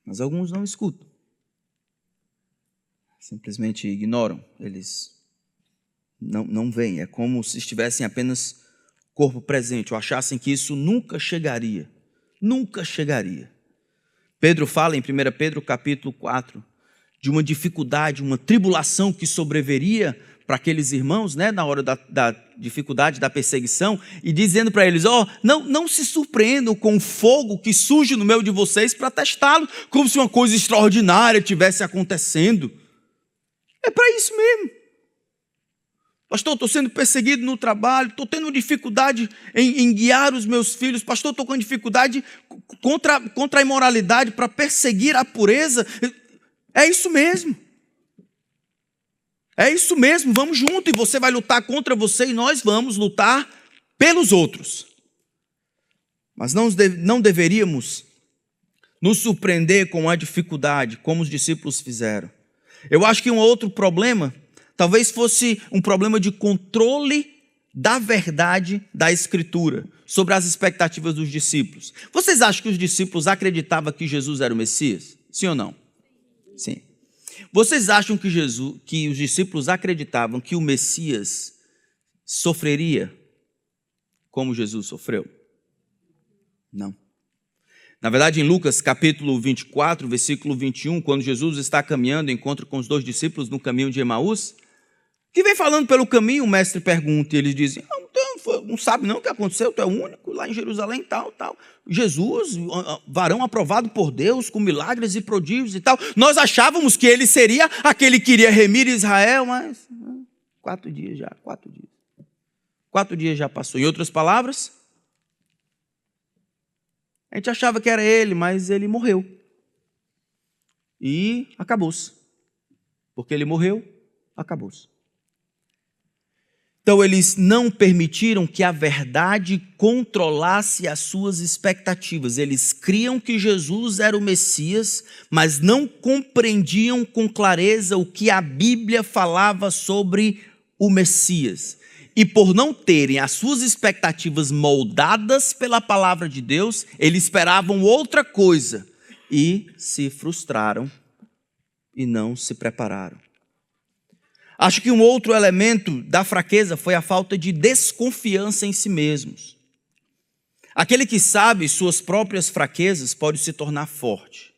Mas alguns não escutam. Simplesmente ignoram. Eles não veem. É como se estivessem apenas corpo presente, ou achassem que isso nunca chegaria. Nunca chegaria. Pedro fala em 1 Pedro capítulo 4, de uma dificuldade, uma tribulação que sobreveria para aqueles irmãos, né, na hora da dificuldade, da perseguição, e dizendo para eles, não se surpreendam com o fogo que surge no meio de vocês para testá-lo, como se uma coisa extraordinária estivesse acontecendo. É para isso mesmo. Pastor, estou sendo perseguido no trabalho, estou tendo dificuldade em guiar os meus filhos. Pastor, estou com dificuldade contra a imoralidade para perseguir a pureza. É isso mesmo. É isso mesmo, vamos junto. E você vai lutar contra você e nós vamos lutar pelos outros. Mas não deveríamos nos surpreender com a dificuldade, como os discípulos fizeram. Eu acho que um outro problema talvez fosse um problema de controle da verdade da Escritura sobre as expectativas dos discípulos. Vocês acham que os discípulos acreditavam que Jesus era o Messias? Sim ou não? Sim. Vocês acham que os discípulos acreditavam que o Messias sofreria como Jesus sofreu? Não. Na verdade, em Lucas capítulo 24, versículo 21, quando Jesus está caminhando, encontra com os 2 discípulos no caminho de Emaús, que vem falando pelo caminho, o mestre pergunta, e eles dizem, não sabe não o que aconteceu, tu é o único lá em Jerusalém, tal. Jesus, varão aprovado por Deus, com milagres e prodígios e tal. Nós achávamos que ele seria aquele que iria remir Israel, mas 4 dias já, 4 dias. 4 dias já passou. Em outras palavras, a gente achava que era ele, mas ele morreu. E acabou-se. Porque ele morreu, acabou-se. Então, eles não permitiram que a verdade controlasse as suas expectativas. Eles criam que Jesus era o Messias, mas não compreendiam com clareza o que a Bíblia falava sobre o Messias. E por não terem as suas expectativas moldadas pela palavra de Deus, eles esperavam outra coisa e se frustraram e não se prepararam. Acho que um outro elemento da fraqueza foi a falta de desconfiança em si mesmos. Aquele que sabe suas próprias fraquezas pode se tornar forte,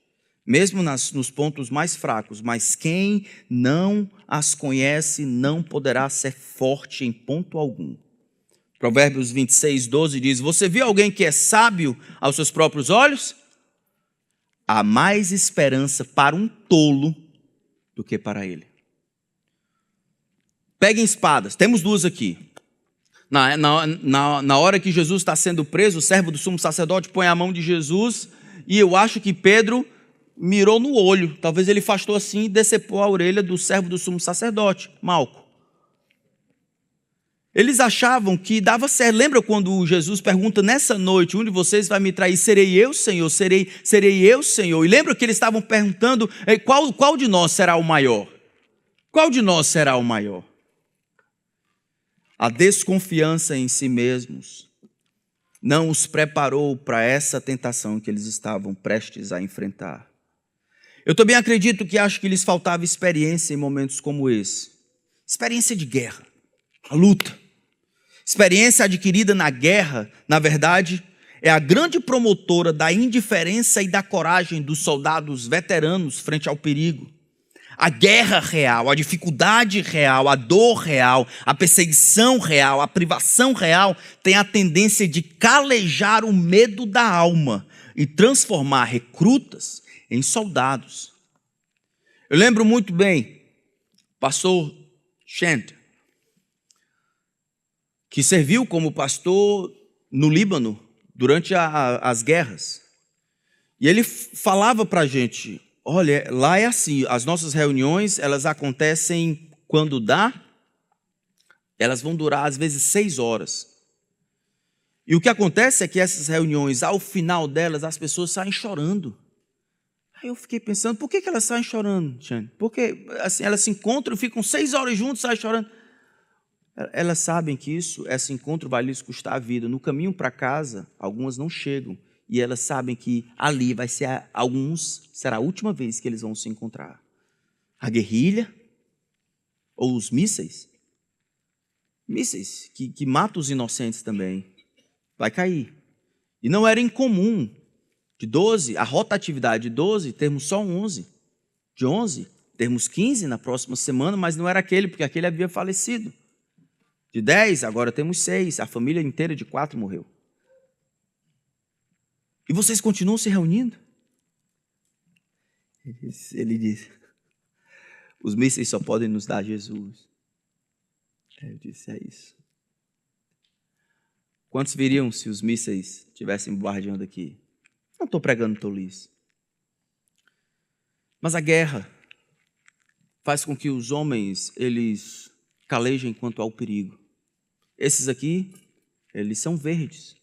mesmo nos pontos mais fracos, mas quem não as conhece não poderá ser forte em ponto algum. Provérbios 26, 12 diz, você viu alguém que é sábio aos seus próprios olhos? Há mais esperança para um tolo do que para ele. Peguem espadas, temos 2 aqui. Na hora que Jesus está sendo preso, o servo do sumo sacerdote põe a mão de Jesus e eu acho que Pedro mirou no olho. Talvez ele afastou assim e decepou a orelha do servo do sumo sacerdote, Malco. Eles achavam que dava certo. Lembra quando Jesus pergunta, nessa noite, um de vocês vai me trair? Serei eu, Senhor? Serei eu, Senhor? E lembra que eles estavam perguntando, qual de nós será o maior? Qual de nós será o maior? A desconfiança em si mesmos não os preparou para essa tentação que eles estavam prestes a enfrentar. Eu também acredito que acho que lhes faltava experiência em momentos como esse. Experiência de guerra, a luta. Experiência adquirida na guerra, na verdade, é a grande promotora da indiferença e da coragem dos soldados veteranos frente ao perigo. A guerra real, a dificuldade real, a dor real, a perseguição real, a privação real tem a tendência de calejar o medo da alma e transformar recrutas em soldados. Eu lembro muito bem, pastor Shent, que serviu como pastor no Líbano durante as guerras. E ele falava para a gente, olha, lá é assim, as nossas reuniões, elas acontecem quando dá, elas vão durar às vezes 6 horas. E o que acontece é que essas reuniões, ao final delas, as pessoas saem chorando. Aí eu fiquei pensando, por que elas saem chorando, Jane? Porque assim, elas se encontram, ficam 6 horas juntos, saem chorando. Elas sabem que esse encontro vai lhes custar a vida. No caminho para casa, algumas não chegam. E elas sabem que ali vai ser, será a última vez que eles vão se encontrar. A guerrilha ou os mísseis que matam os inocentes também, vai cair. E não era incomum de 12, a rotatividade de 12, termos só 11. De 11, termos 15 na próxima semana, mas não era aquele, porque aquele havia falecido. De 10, agora temos 6, a família inteira de 4 morreu. E vocês continuam se reunindo? Ele diz, os mísseis só podem nos dar Jesus. Eu disse, é isso. Quantos viriam se os mísseis estivessem bombardeando aqui? Não estou pregando tolice. Mas a guerra faz com que os homens, eles calejem quanto ao perigo. Esses aqui, eles são verdes.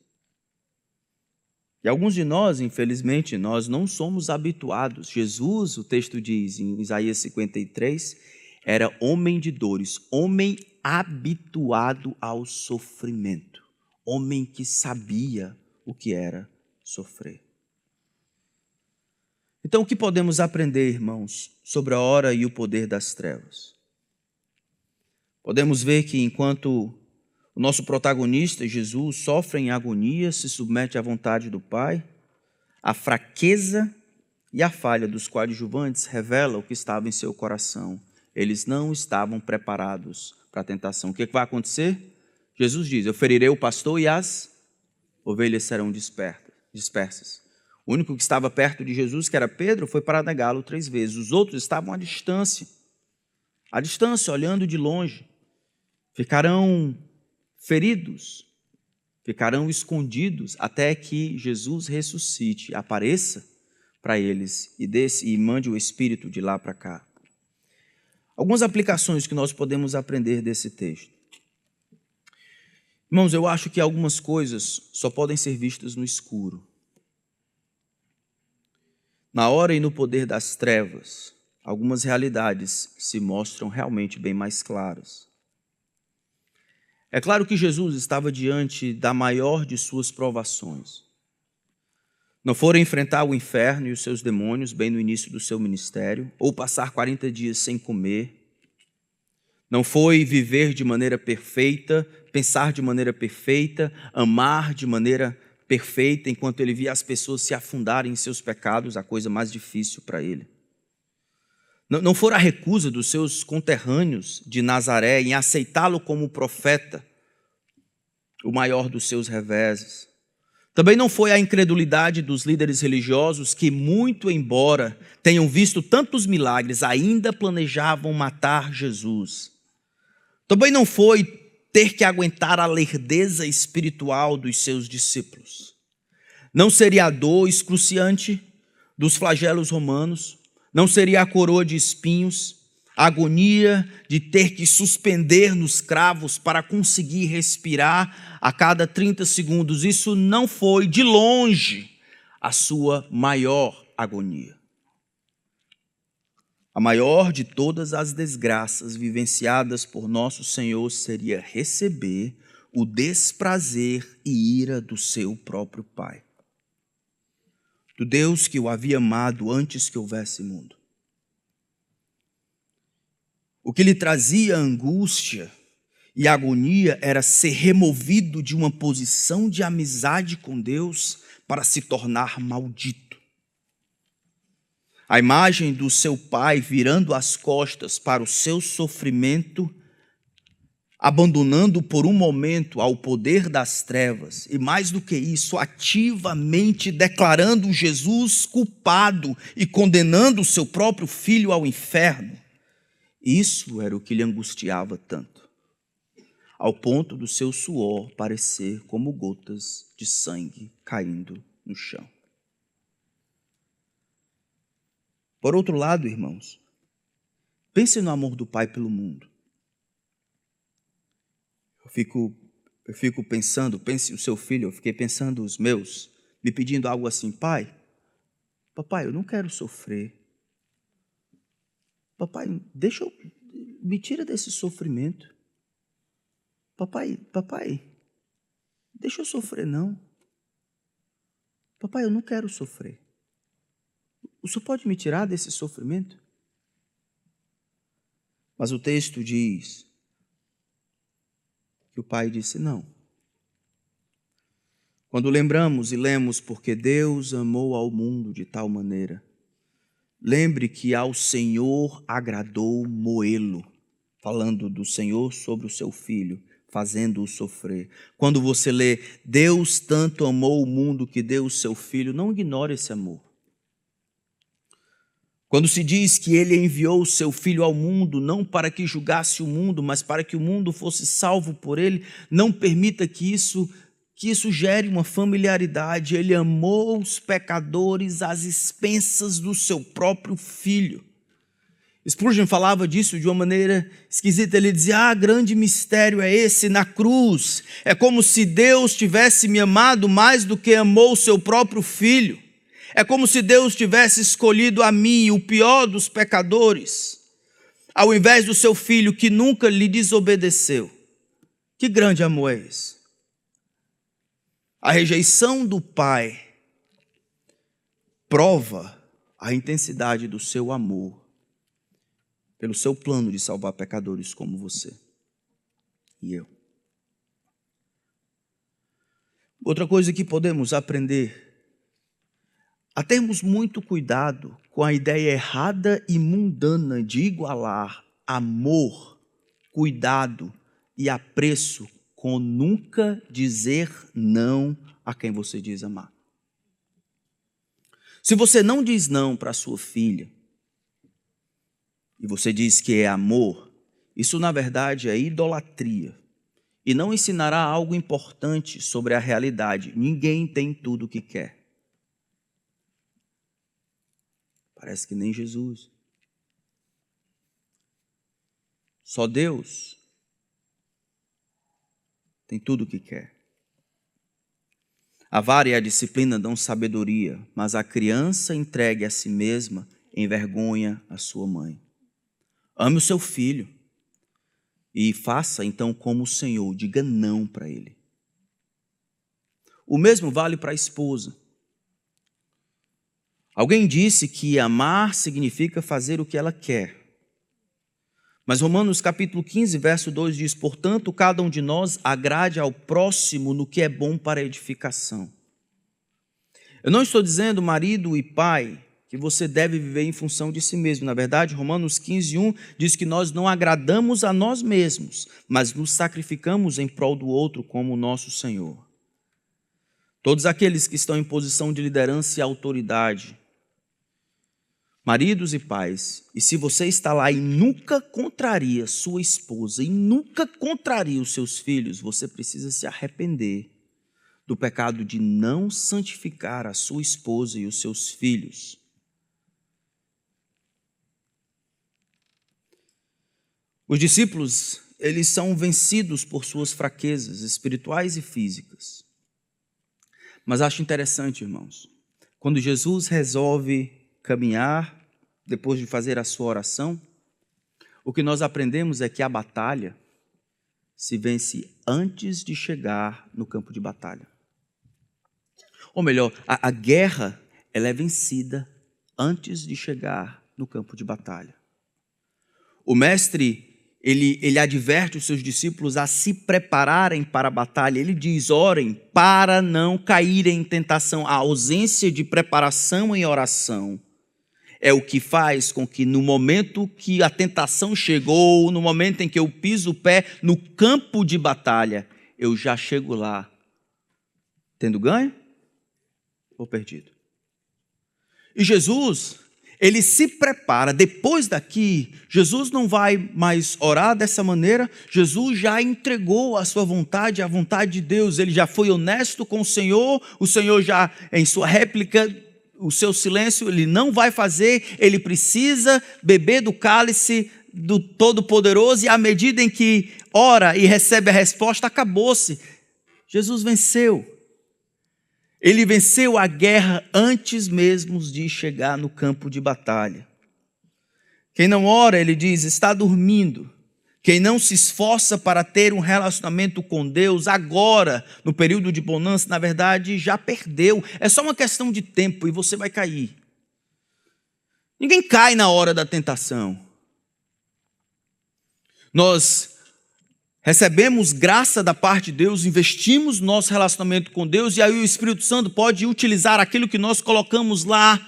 E alguns de nós, infelizmente, nós não somos habituados. Jesus, o texto diz em Isaías 53, era homem de dores, homem habituado ao sofrimento, homem que sabia o que era sofrer. Então, o que podemos aprender, irmãos, sobre a hora e o poder das trevas? Podemos ver que enquanto o nosso protagonista, Jesus, sofre em agonia, se submete à vontade do Pai, a fraqueza e a falha dos coadjuvantes revela o que estava em seu coração. Eles não estavam preparados para a tentação. O que vai acontecer? Jesus diz: eu ferirei o pastor e as ovelhas serão dispersas. O único que estava perto de Jesus, que era Pedro, foi para negá-lo 3 vezes. Os outros estavam à distância, olhando de longe. Ficarão feridos, ficarão escondidos até que Jesus ressuscite, apareça para eles e mande o Espírito de lá para cá. Algumas aplicações que nós podemos aprender desse texto. Irmãos, eu acho que algumas coisas só podem ser vistas no escuro. Na hora e no poder das trevas, algumas realidades se mostram realmente bem mais claras. É claro que Jesus estava diante da maior de suas provações. Não foram enfrentar o inferno e os seus demônios bem no início do seu ministério, ou passar 40 dias sem comer. Não foi viver de maneira perfeita, pensar de maneira perfeita, amar de maneira perfeita, enquanto ele via as pessoas se afundarem em seus pecados, a coisa mais difícil para ele. Não fora a recusa dos seus conterrâneos de Nazaré em aceitá-lo como profeta, o maior dos seus reveses. Também não foi a incredulidade dos líderes religiosos que, muito embora tenham visto tantos milagres, ainda planejavam matar Jesus. Também não foi ter que aguentar a lerdeza espiritual dos seus discípulos. Não seria a dor excruciante dos flagelos romanos, não seria a coroa de espinhos, a agonia de ter que suspender nos cravos para conseguir respirar a cada 30 segundos. Isso não foi, de longe, a sua maior agonia. A maior de todas as desgraças vivenciadas por nosso Senhor seria receber o desprazer e ira do seu próprio Pai, do Deus que o havia amado antes que houvesse mundo. O que lhe trazia angústia e agonia era ser removido de uma posição de amizade com Deus para se tornar maldito. A imagem do seu pai virando as costas para o seu sofrimento, abandonando por um momento ao poder das trevas, e mais do que isso, ativamente declarando Jesus culpado e condenando o seu próprio filho ao inferno. Isso era o que lhe angustiava tanto, ao ponto do seu suor parecer como gotas de sangue caindo no chão. Por outro lado, irmãos, pense no amor do Pai pelo mundo. Eu fico pensando, pense o seu filho, eu fiquei pensando os meus, me pedindo algo assim: papai, eu não quero sofrer. Papai, me tira desse sofrimento. Papai, deixa eu sofrer não. Papai, eu não quero sofrer. O senhor pode me tirar desse sofrimento? Mas o texto diz que o pai disse não. Quando lembramos e lemos porque Deus amou ao mundo de tal maneira, lembre que ao Senhor agradou moê-lo, falando do Senhor sobre o seu filho, fazendo-o sofrer. Quando você lê, Deus tanto amou o mundo que deu o seu filho, não ignore esse amor. Quando se diz que ele enviou o seu filho ao mundo, não para que julgasse o mundo, mas para que o mundo fosse salvo por ele, não permita que isso gere uma familiaridade. Ele amou os pecadores às expensas do seu próprio filho. Spurgeon falava disso de uma maneira esquisita. Ele dizia: grande mistério é esse na cruz. É como se Deus tivesse me amado mais do que amou o seu próprio filho. É como se Deus tivesse escolhido a mim, o pior dos pecadores, ao invés do seu filho que nunca lhe desobedeceu. Que grande amor é esse? A rejeição do pai prova a intensidade do seu amor pelo seu plano de salvar pecadores como você e eu. Outra coisa que podemos aprender a termos muito cuidado com a ideia errada e mundana de igualar amor, cuidado e apreço com nunca dizer não a quem você diz amar. Se você não diz não para sua filha e você diz que é amor, isso na verdade é idolatria e não ensinará algo importante sobre a realidade. Ninguém tem tudo o que quer. Parece que nem Jesus. Só Deus tem tudo o que quer. A vara e a disciplina dão sabedoria, mas a criança entregue a si mesma envergonha a sua mãe. Ame o seu filho e faça então como o Senhor, diga não para ele. O mesmo vale para a esposa. Alguém disse que amar significa fazer o que ela quer. Mas Romanos capítulo 15, verso 2 diz: portanto, cada um de nós agrade ao próximo no que é bom para a edificação. Eu não estou dizendo, marido e pai, que você deve viver em função de si mesmo. Na verdade, Romanos 15, 1 diz que nós não agradamos a nós mesmos, mas nos sacrificamos em prol do outro como o nosso Senhor. Todos aqueles que estão em posição de liderança e autoridade, maridos e pais, e se você está lá e nunca contraria sua esposa e nunca contraria os seus filhos, você precisa se arrepender do pecado de não santificar a sua esposa e os seus filhos. Os discípulos, eles são vencidos por suas fraquezas espirituais e físicas. Mas acho interessante, irmãos, quando Jesus resolve caminhar, depois de fazer a sua oração, o que nós aprendemos é que a batalha se vence antes de chegar no campo de batalha. Ou melhor, a guerra ela é vencida antes de chegar no campo de batalha. O mestre, ele adverte os seus discípulos a se prepararem para a batalha. Ele diz: orem para não caírem em tentação. A ausência de preparação em oração é o que faz com que no momento que a tentação chegou, no momento em que eu piso o pé no campo de batalha, eu já chego lá tendo ganho ou perdido. E Jesus, ele se prepara. Depois daqui, Jesus não vai mais orar dessa maneira. Jesus já entregou a sua vontade, a vontade de Deus. Ele já foi honesto com o Senhor já, em sua réplica, o seu silêncio, ele não vai fazer. Ele precisa beber do cálice do Todo-Poderoso, e à medida em que ora e recebe a resposta, acabou-se. Jesus venceu. Ele venceu a guerra antes mesmo de chegar no campo de batalha. Quem não ora, ele diz, está dormindo. Quem não se esforça para ter um relacionamento com Deus agora, no período de bonança, na verdade, já perdeu. É só uma questão de tempo e você vai cair. Ninguém cai na hora da tentação. Nós recebemos graça da parte de Deus, investimos no nosso relacionamento com Deus, e aí o Espírito Santo pode utilizar aquilo que nós colocamos lá,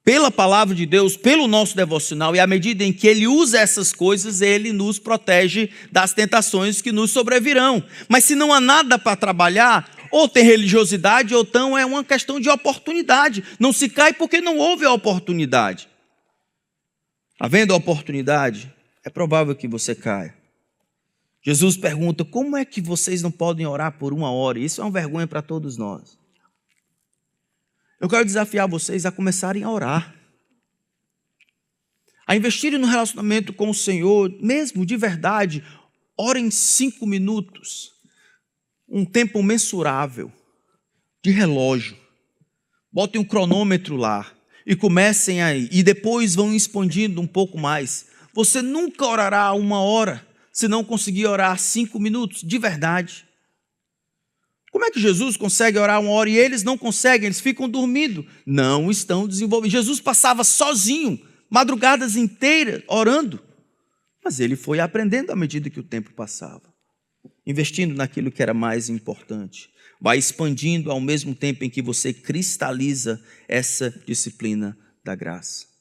pela palavra de Deus, pelo nosso devocional, e à medida em que Ele usa essas coisas, Ele nos protege das tentações que nos sobrevirão. Mas se não há nada para trabalhar, ou tem religiosidade, ou então é uma questão de oportunidade. Não se cai porque não houve a oportunidade. Havendo a oportunidade, é provável que você caia. Jesus pergunta: como é que vocês não podem orar por 1 hora? Isso é uma vergonha para todos nós. Eu quero desafiar vocês a começarem a orar, a investirem no relacionamento com o Senhor, mesmo de verdade. Orem 5 minutos, um tempo mensurável, de relógio. Botem um cronômetro lá e comecem aí, e depois vão expandindo um pouco mais. Você nunca orará 1 hora se não conseguir orar 5 minutos, de verdade. Como é que Jesus consegue orar 1 hora e eles não conseguem? Eles ficam dormindo, não estão desenvolvendo. Jesus passava sozinho, madrugadas inteiras, orando. Mas ele foi aprendendo à medida que o tempo passava, investindo naquilo que era mais importante. Vai expandindo ao mesmo tempo em que você cristaliza essa disciplina da graça.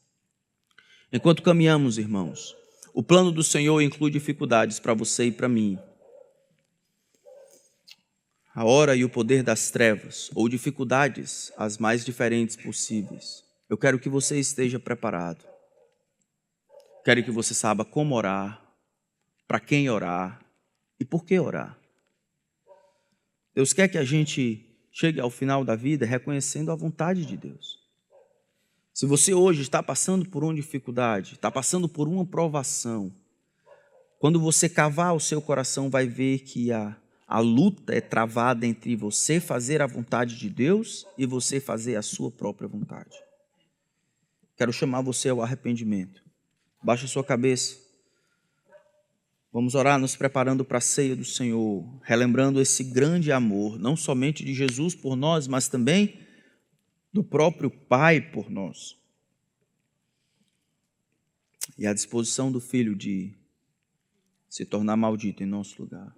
Enquanto caminhamos, irmãos, o plano do Senhor inclui dificuldades para você e para mim. A hora e o poder das trevas, ou dificuldades as mais diferentes possíveis. Eu quero que você esteja preparado. Quero que você saiba como orar, para quem orar e por que orar. Deus quer que a gente chegue ao final da vida reconhecendo a vontade de Deus. Se você hoje está passando por uma dificuldade, está passando por uma provação, quando você cavar o seu coração, vai ver que a luta é travada entre você fazer a vontade de Deus e você fazer a sua própria vontade. Quero chamar você ao arrependimento. Baixe a sua cabeça. Vamos orar nos preparando para a ceia do Senhor, relembrando esse grande amor, não somente de Jesus por nós, mas também do próprio Pai por nós. E a disposição do Filho de se tornar maldito em nosso lugar.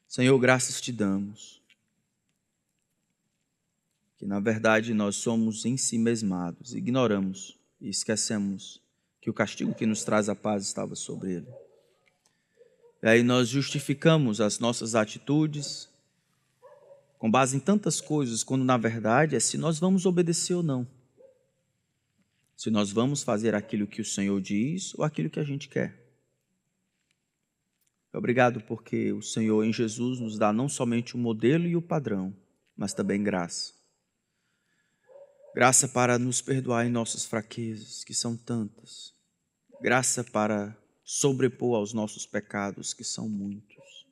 Senhor, graças te damos, que na verdade nós somos ensimesmados, ignoramos e esquecemos que o castigo que nos traz a paz estava sobre ele. E aí nós justificamos as nossas atitudes com base em tantas coisas, quando na verdade é se nós vamos obedecer ou não. Se nós vamos fazer aquilo que o Senhor diz ou aquilo que a gente quer. Obrigado porque o Senhor em Jesus nos dá não somente o modelo e o padrão, mas também graça. Graça para nos perdoar em nossas fraquezas, que são tantas. Graça para sobrepor aos nossos pecados, que são muitos.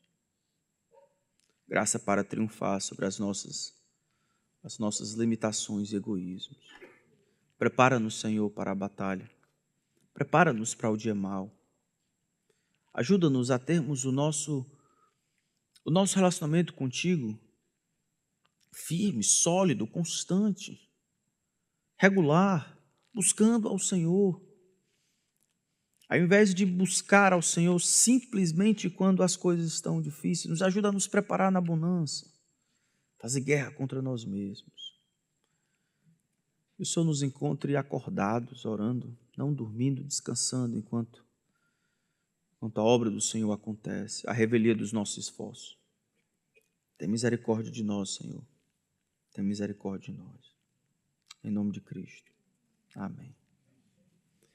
Graça para triunfar sobre as nossas limitações e egoísmos. Prepara-nos, Senhor, para a batalha. Prepara-nos para o dia mau. Ajuda-nos a termos o nosso relacionamento contigo firme, sólido, constante, regular, buscando ao Senhor. Ao invés de buscar ao Senhor simplesmente quando as coisas estão difíceis, nos ajuda a nos preparar na bonança, fazer guerra contra nós mesmos. Que o Senhor nos encontre acordados, orando, não dormindo, descansando enquanto a obra do Senhor acontece, a revelia dos nossos esforços. Tem misericórdia de nós, Senhor. Tem misericórdia de nós. Em nome de Cristo. Amém.